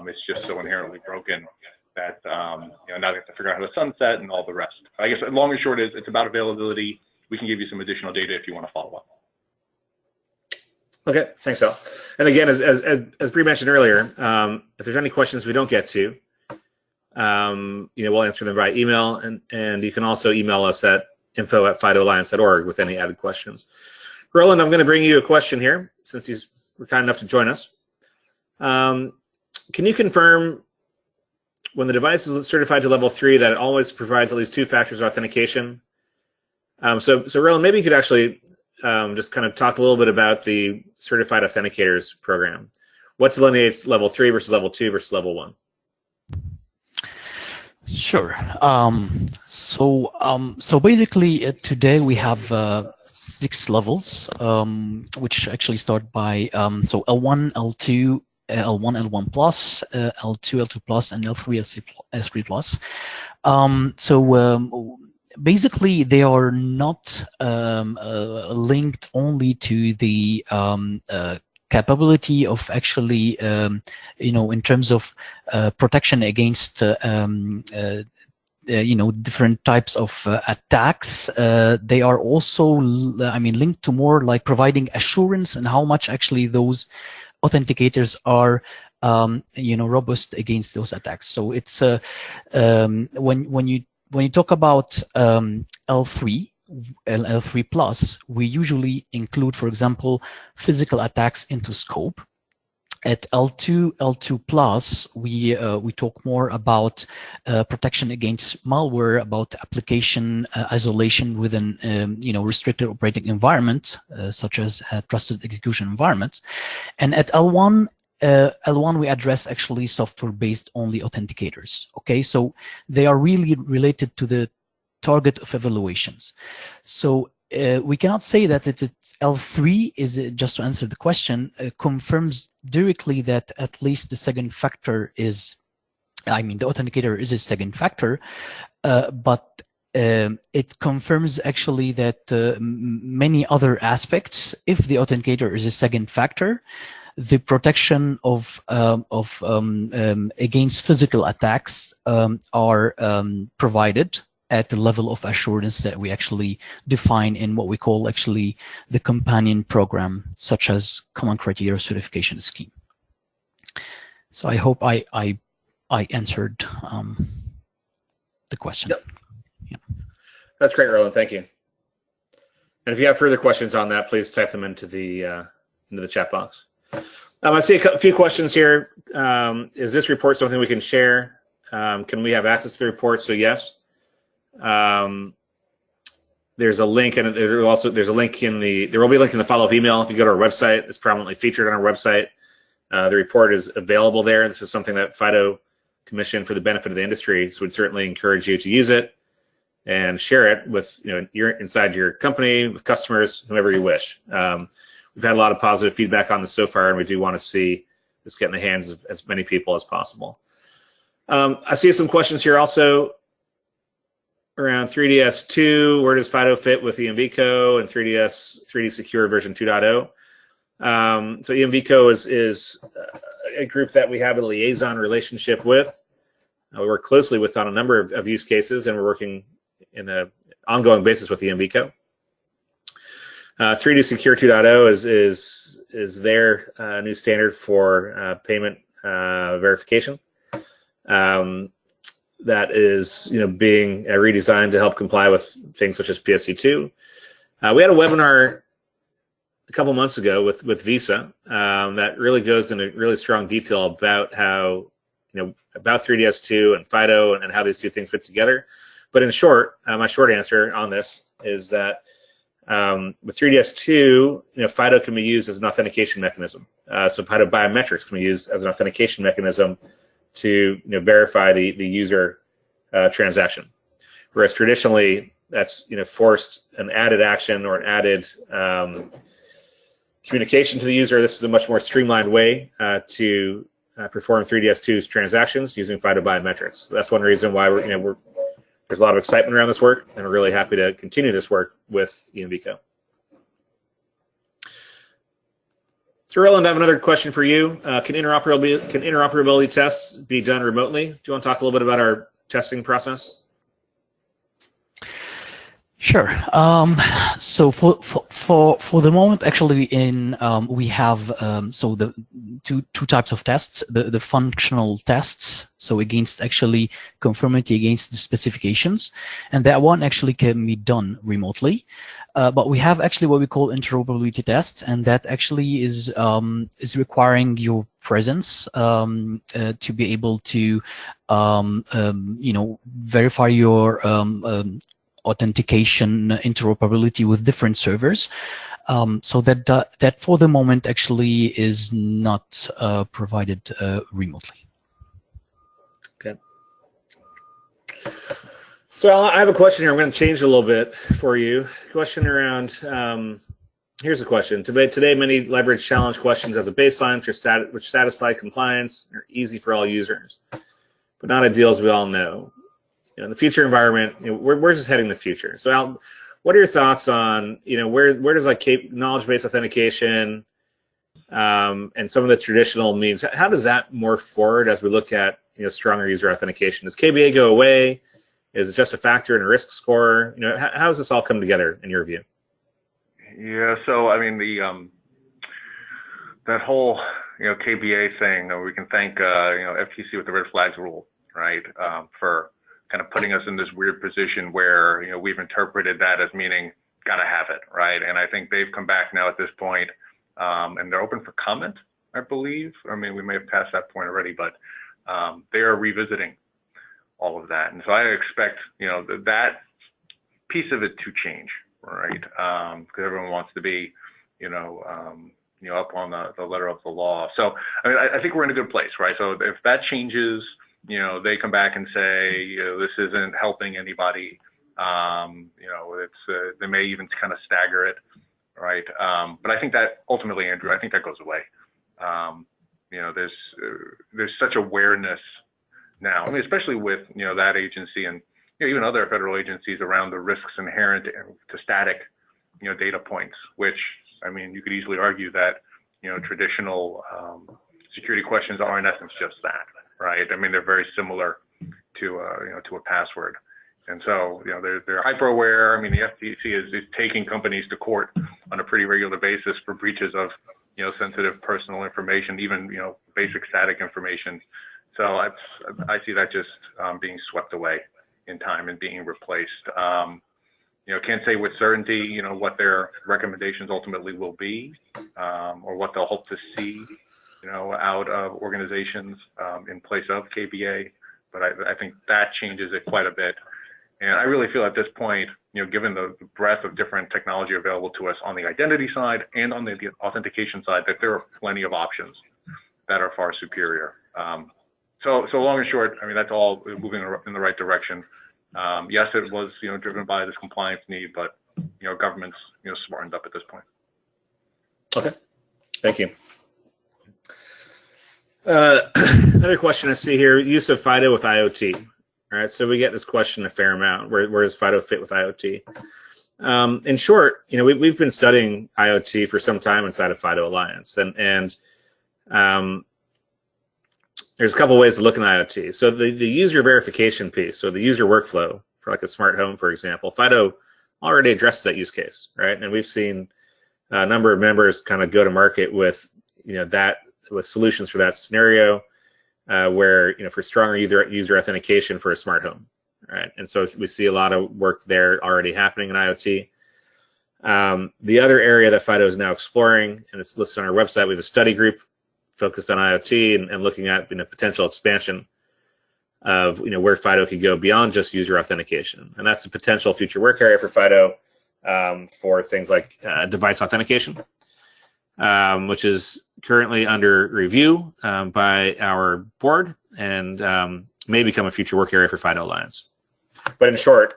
it's just so inherently broken that now they have to figure out how to sunset and all the rest. I guess long and short is it's about availability. We can give you some additional data if you want to follow up. Okay, thanks, Al. And again, as Bree mentioned earlier, if there's any questions we don't get to, we'll answer them by email, and you can also email us at info@fidoalliance.org with any added questions. Roland, I'm going to bring you a question here since you were kind enough to join us. Can you confirm when the device is certified to level 3 that it always provides at least 2 factors of authentication? So Roland, maybe you could actually just kind of talk a little bit about the Certified Authenticators program. What delineates level 3 versus level 2 versus level 1? Sure. So basically today we have 6 levels, which actually start by so L1, L2, L1, L1 plus, L2, L2 plus, and L3, S3 plus. Basically they are not linked only to the capability of actually, in terms of protection against, different types of attacks. They are also, linked to more like providing assurance and how much actually those authenticators are, robust against those attacks. So it's when you talk about L3. L3 plus, we usually include, for example, physical attacks into scope. At L2 plus, we talk more about protection against malware, about application isolation within restricted operating environment, such as trusted execution environments. And at L1 we address actually software-based only authenticators. Okay, so they are really related to the target of evaluations. So we cannot say that it's L3 is, just to answer the question, confirms directly that at least the second factor is, the authenticator is a second factor, but it confirms actually that many other aspects, if the authenticator is a second factor, the protection of against physical attacks are provided at the level of assurance that we actually define in what we call actually the companion program, such as Common Criteria Certification Scheme. So I hope I answered the question. Yep. Yeah. That's great, Roland. Thank you. And if you have further questions on that, please type them into the chat box. I see a few questions here. Is this report something we can share? Can we have access to the report? So yes. There's a link, and there will be a link in the follow-up email. If you go to our website, it's prominently featured on our website. The report is available there. This is something that FIDO commissioned for the benefit of the industry, so we'd certainly encourage you to use it and share it with inside your company, with customers, whoever you wish. We've had a lot of positive feedback on this so far, and we do want to see this get in the hands of as many people as possible. I see some questions here also around 3DS2. Where does FIDO fit with EMVCo and 3D Secure version 2.0? So EMVCO is a group that we have a liaison relationship with. We work closely with on a number of use cases, and we're working in an ongoing basis with EMVCO. 3D Secure 2.0 is their new standard for payment verification. That is, being redesigned to help comply with things such as PSD2. We had a webinar a couple months ago with Visa that really goes into really strong detail about how, about 3DS2 and FIDO and how these two things fit together. But in short, my short answer on this is that with 3DS2, FIDO can be used as an authentication mechanism. So FIDO biometrics can be used as an authentication mechanism to verify the user transaction. Whereas traditionally, that's forced an added action or an added communication to the user. This is a much more streamlined way to perform 3DS2's transactions using FIDO biometrics. So that's one reason why there's a lot of excitement around this work, and we're really happy to continue this work with EMVCO. So Roland, I have another question for you. Can interoperability tests be done remotely? Do you want to talk a little bit about our testing process? Sure. So for the moment, actually, we have so the two types of tests: the functional tests, so against actually conformity against the specifications, and that one actually can be done remotely. But we have actually what we call interoperability tests, and that actually is requiring your presence to be able to verify your authentication interoperability with different servers. So that for the moment actually is not provided remotely. Okay. So I have a question here. I'm going to change a little bit for you. Question around, here's a question. Today, many libraries challenge questions as a baseline which satisfy compliance and are easy for all users, but not ideal, as we all know. In the future environment, where's this heading in the future? So Al, what are your thoughts on, where does like knowledge-based authentication and some of the traditional means, how does that morph forward as we look at stronger user authentication? Does KBA go away? Is it just a factor in a risk score? How does this all come together in your view? Yeah, so I mean that whole KBA thing, we can thank FTC with the red flags rule, right, for kind of putting us in this weird position where we've interpreted that as meaning gotta have it, right? And I think they've come back now at this point, and they're open for comment, I believe. I mean, we may have passed that point already, but they are revisiting all of that, and so I expect that piece of it to change, right? Because everyone wants to be up on the letter of the law. So I mean, I think we're in a good place, right? So if that changes, they come back and say, this isn't helping anybody. They may even kind of stagger it, right? But I think that ultimately, Andrew, I think that goes away. There's such awareness now. I mean, especially with that agency and even other federal agencies around the risks inherent to static data points, which I mean, you could easily argue that traditional security questions are in essence just that. Right. I mean, they're very similar to a password, and so they're hyper aware. I mean, the FTC is taking companies to court on a pretty regular basis for breaches of sensitive personal information, even basic static information. So I see that just being swept away in time and being replaced. Can't say with certainty what their recommendations ultimately will be, or what they'll hope to see out of organizations in place of KBA, but I think that changes it quite a bit. And I really feel at this point, given the breadth of different technology available to us on the identity side and on the authentication side, that there are plenty of options that are far superior. So long and short, I mean, that's all moving in the right direction. Yes, it was driven by this compliance need, but government's smartened up at this point. Okay, thank you. Another question I see here: use of FIDO with IoT. All right, so we get this question a fair amount. Where does FIDO fit with IoT? In short, we've been studying IoT for some time inside of FIDO Alliance, and there's a couple ways to look at IoT. So the user verification piece, so the user workflow for like a smart home, for example, FIDO already addresses that use case, right? And we've seen a number of members kind of go to market with with solutions for that scenario, where for stronger user authentication for a smart home, right? And so we see a lot of work there already happening in IoT. The other area that FIDO is now exploring, and it's listed on our website, we have a study group focused on IoT and looking at potential expansion of where FIDO could go beyond just user authentication, and that's a potential future work area for FIDO for things like device authentication, which is currently under review by our board and may become a future work area for FIDO Alliance. But in short,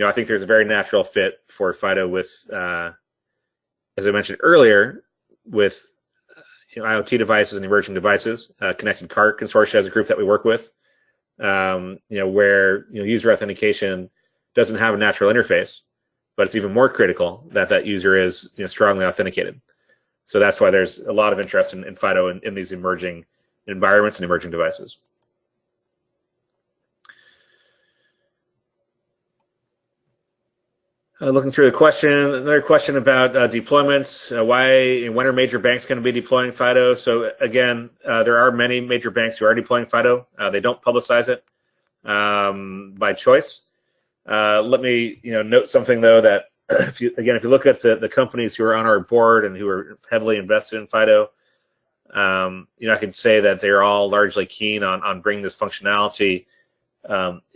I think there's a very natural fit for FIDO with, as I mentioned earlier, with IoT devices and emerging devices. Connected Car Consortia is a group that we work with, where user authentication doesn't have a natural interface, but it's even more critical that that user is strongly authenticated. So that's why there's a lot of interest in FIDO in these emerging environments and emerging devices. Looking through the question, another question about deployments. When are major banks going to be deploying FIDO? So again, there are many major banks who are deploying FIDO. They don't publicize it by choice. Let me note something though, that if you look at the companies who are on our board and who are heavily invested in FIDO, I can say that they're all largely keen on bringing this functionality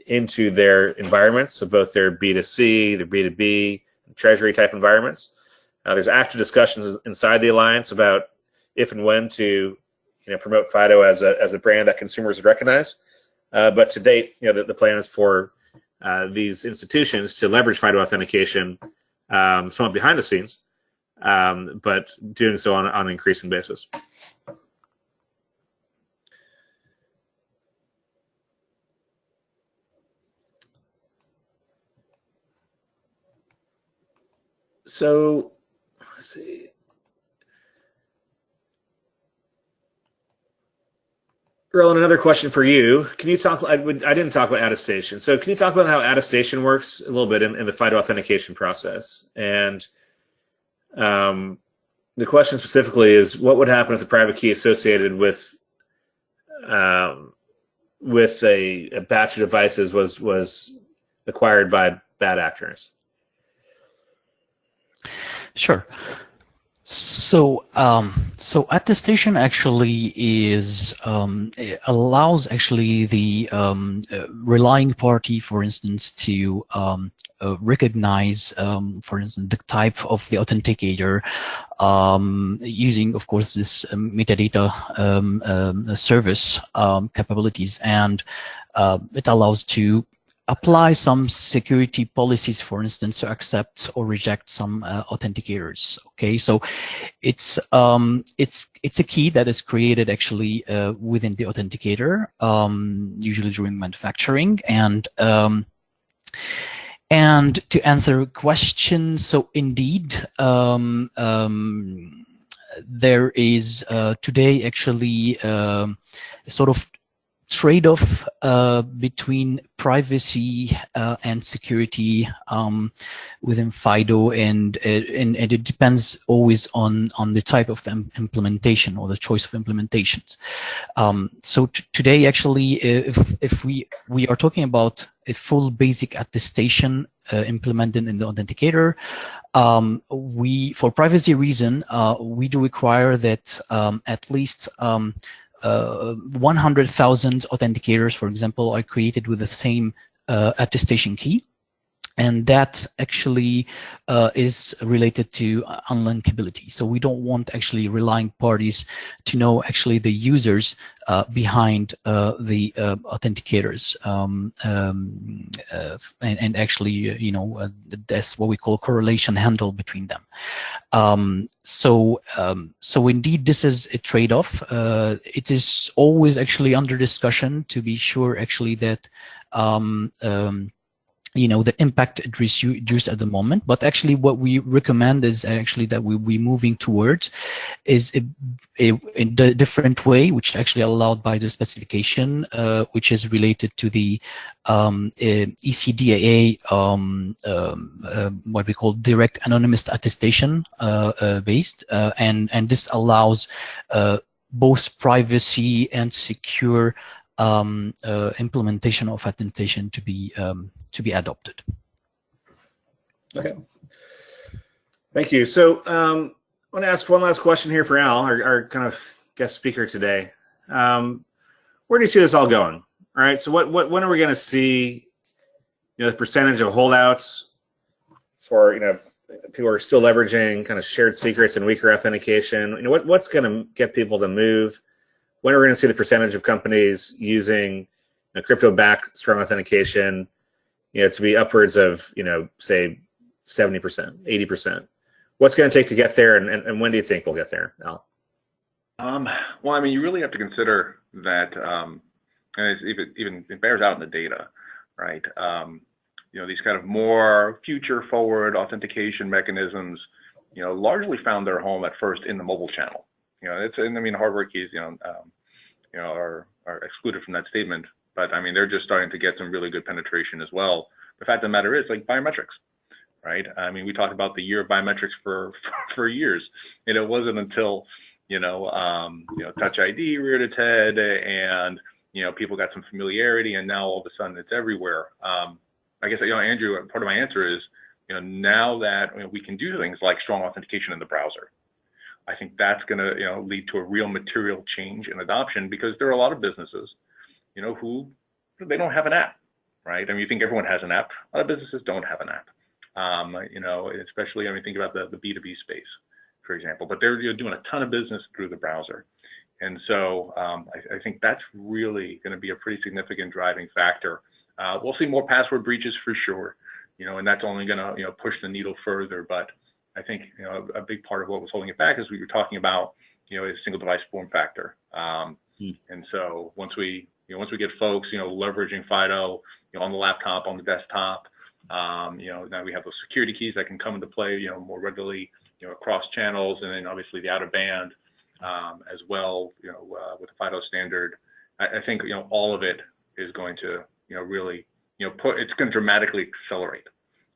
into their environments, so both their B2C, their B2B, treasury type environments. There's active discussions inside the alliance about if and when to promote FIDO as a brand that consumers would recognize. But to date, the plan is for these institutions to leverage FIDO authentication somewhat behind the scenes, but doing so on an increasing basis. So let's see. Roland, another question for you. Can you talk? I didn't talk about attestation. So can you talk about how attestation works a little bit in the FIDO authentication process? And the question specifically is, what would happen if the private key associated with a batch of devices was acquired by bad actors? Sure. So, attestation actually is allows actually the relying party, for instance, to recognize, for instance, the type of the authenticator using, of course, this metadata service capabilities, and it allows to apply some security policies, for instance, to accept or reject some authenticators. Okay, so it's a key that is created actually within the authenticator, usually during manufacturing. And to answer questions, so indeed, there is today actually sort of trade-off between privacy and security within FIDO, and it depends always on the type of implementation or the choice of implementations. So today, actually, if we are talking about a full basic attestation implemented in the authenticator, for privacy reason, we do require that at least 100,000 authenticators, for example, are created with the same attestation key, and that actually is related to unlinkability. So we don't want actually relying parties to know actually the users behind the authenticators, and actually, that's what we call correlation handle between them. So indeed, this is a trade-off. It is always actually under discussion to be sure actually that the impact it reduced at the moment. But actually what we recommend is actually that we moving towards is a different way, which actually allowed by the specification, which is related to the ECDAA, what we call direct anonymous attestation based, and this allows both privacy and secure implementation of authentication to be adopted. Okay, thank you. So I want to ask one last question here for Al, our kind of guest speaker today. Where do you see this all going? All right, so when are we going to see the percentage of holdouts for people who are still leveraging kind of shared secrets and weaker authentication? What's going to get people to move? When are we going to see the percentage of companies using crypto-backed strong authentication, to be upwards of, say, 70%, 80%? What's going to take to get there, and when do you think we'll get there, Al? Well, I mean, you really have to consider that, and it bears out in the data, right? These kind of more future-forward authentication mechanisms, largely found their home at first in the mobile channel. Hardware keys, are excluded from that statement, but I mean, they're just starting to get some really good penetration as well. The fact of the matter is, like biometrics, right? I mean, we talked about the year of biometrics for years, and it wasn't until Touch ID reared its head, and people got some familiarity, and now all of a sudden it's everywhere. I guess Andrew, part of my answer is, now that we can do things like strong authentication in the browser, I think that's going to lead to a real material change in adoption, because there are a lot of businesses, who they don't have an app, right? I mean, you think everyone has an app. A lot of businesses don't have an app. Especially think about the B2B space, for example. But they're doing a ton of business through the browser, and so I think that's really going to be a pretty significant driving factor. We'll see more password breaches for sure, and that's only going to push the needle further. But I think a big part of what was holding it back, as we were talking about, is single device form factor. And so once we get folks leveraging FIDO on the laptop, on the desktop, now we have those security keys that can come into play more readily across channels, and then obviously the out of band as well with the FIDO standard. I think all of it is going to really it's going to dramatically accelerate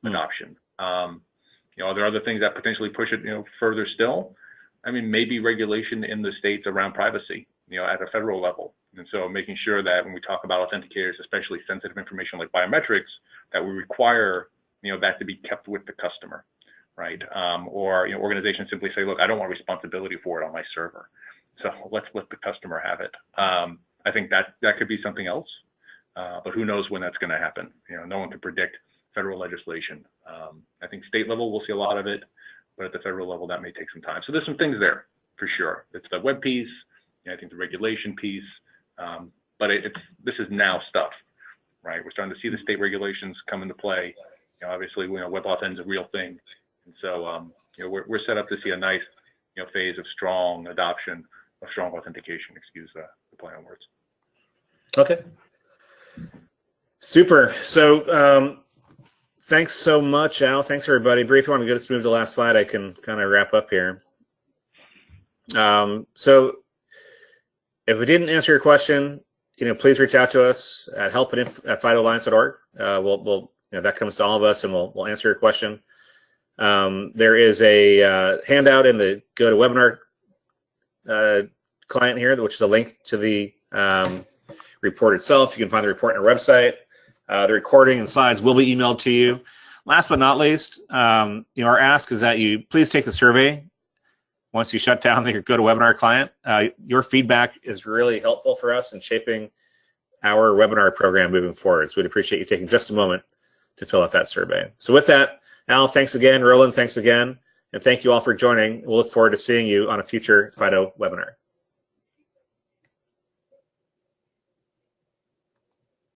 adoption. Are there other things that potentially push it further still? I mean, maybe regulation in the states around privacy, at a federal level. And so making sure that when we talk about authenticators, especially sensitive information like biometrics, that we require that to be kept with the customer, right? Or organizations simply say, look, I don't want responsibility for it on my server, so let's let the customer have it. I think that could be something else, but who knows when that's going to happen? No one can predict federal legislation. I think state level we'll see a lot of it, but at the federal level that may take some time. So there's some things there for sure. It's the web piece, I think the regulation piece, but this is now stuff, right? We're starting to see the state regulations come into play. Obviously, WebAuthn is a real thing, and so we're set up to see a nice phase of strong adoption of strong authentication. Excuse the play on words. Okay. Super. So thanks so much, Al. Thanks, everybody. Bree, if you want to move to the last slide, I can kind of wrap up here. So if we didn't answer your question, please reach out to us at help@FIDOalliance.org. That comes to all of us, and we'll answer your question. There is a handout in the GoToWebinar client here, which is a link to the report itself. You can find the report on our website. The recording and slides will be emailed to you. Last but not least, our ask is that you please take the survey once you shut down your GoToWebinar client. Your feedback is really helpful for us in shaping our webinar program moving forward. So we'd appreciate you taking just a moment to fill out that survey. So with that, Al, thanks again. Roland, thanks again. And thank you all for joining. We'll look forward to seeing you on a future FIDO webinar.